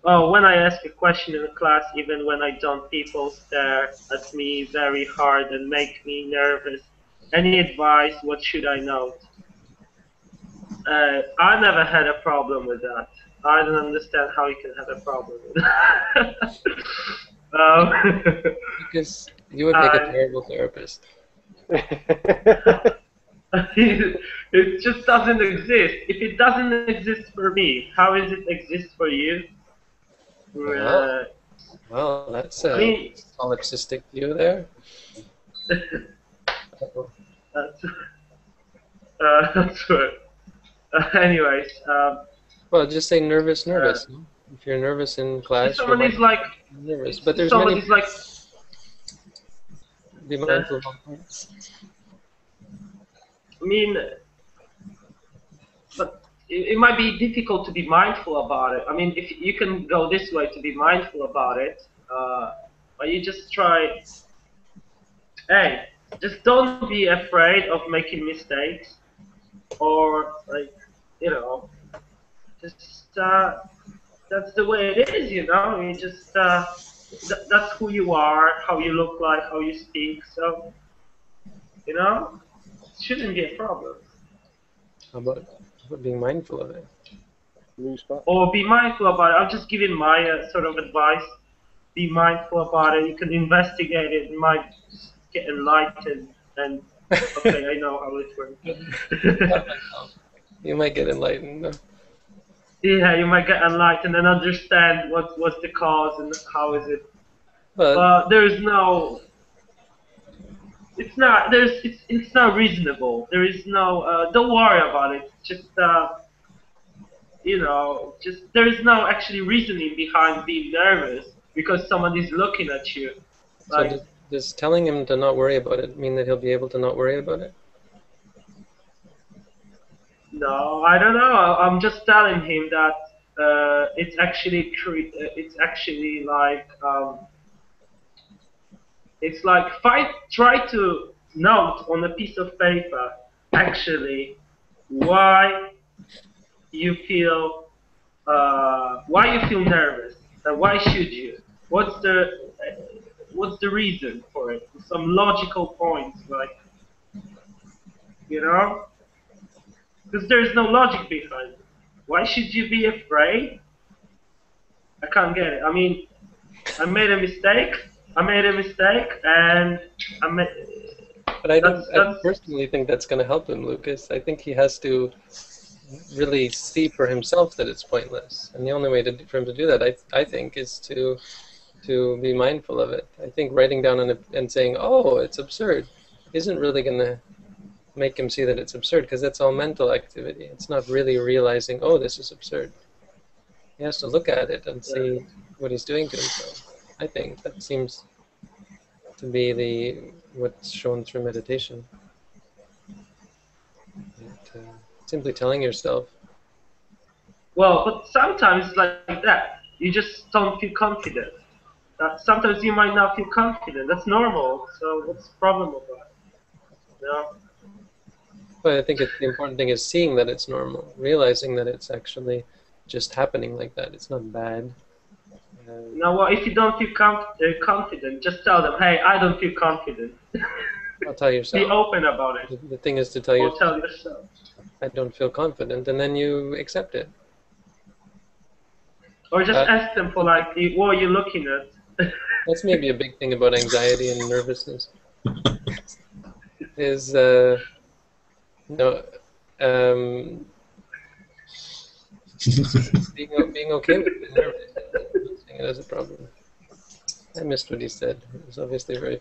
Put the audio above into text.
Oh, when I ask a question in a class, even when I don't, people stare at me very hard and make me nervous. Any advice? What should I note? I never had a problem with that. I don't understand how you can have a problem with that. Because you would make a and terrible therapist. it just doesn't exist. If it doesn't exist for me, how does it exist for you? Well, Uh, well, that's I a mean, solipsistic view there. that's, that's what. Anyways, Well, just say nervous, uh, nervous. No? If you're nervous in if class, you're somebody's like, nervous. But if there's many. somebody's like, Be uh, mindful of all points. I mean, but it might be difficult to be mindful about it. I mean, if you can go this way to be mindful about it, but you just try. Hey, just don't be afraid of making mistakes, or like, you know, just that's the way it is. You know, you just that's who you are, how you look like, how you speak. So, you know, it shouldn't be a problem. How about being mindful of it? Or be mindful about it. I'm just giving my sort of advice. Be mindful about it. You can investigate it. You might get enlightened. And okay, I know how it works. You might get enlightened, though. Yeah, you might get enlightened and understand what was the cause and how is it. But But there's no. It's not. It's not reasonable. There is no. Don't worry about it. Just just there is no actually reasoning behind being nervous because someone is looking at you. so Like, does telling him to not worry about it mean that he'll be able to not worry about it? no, I don't know. I'm just telling him that it's actually like it's like try to note on a piece of paper actually why you feel nervous and why should you? What's the what's the reason for it? Some logical points, like, you know, because there is no logic behind it. Why should you be afraid? I can't get it. I mean, I made a mistake. I made a mistake, and I made. But I don't. I That's personally think that's going to help him, Lucas. I think he has to really see for himself that it's pointless, and the only way for him to do that, I think, is to be mindful of it. I think writing down and saying, "Oh, it's absurd," isn't really going to make him see that it's absurd, because that's all mental activity. It's not really realizing, "Oh, this is absurd." He has to look at it and see what he's doing to himself. I think that seems to be what's shown through meditation. That, simply telling yourself. well, but sometimes it's like that. You just don't feel confident. Sometimes you might not feel confident. That's normal. So what's the problem with that? You know? But I think the important thing is seeing that it's normal, realizing that it's actually just happening like that. It's not bad. Now, well, if you don't feel confident, just tell them, "Hey, I don't feel confident." I'll tell Be yourself. open about it, The thing is to tell or yourself, tell yourself, I don't feel confident, and then you accept it. or just Uh, ask them for like, "What are you looking at?" that's maybe a big thing about anxiety and nervousness. Is no, um, being okay with being nervous. I'm not saying it as a problem. I missed what he said. It was obviously very funny.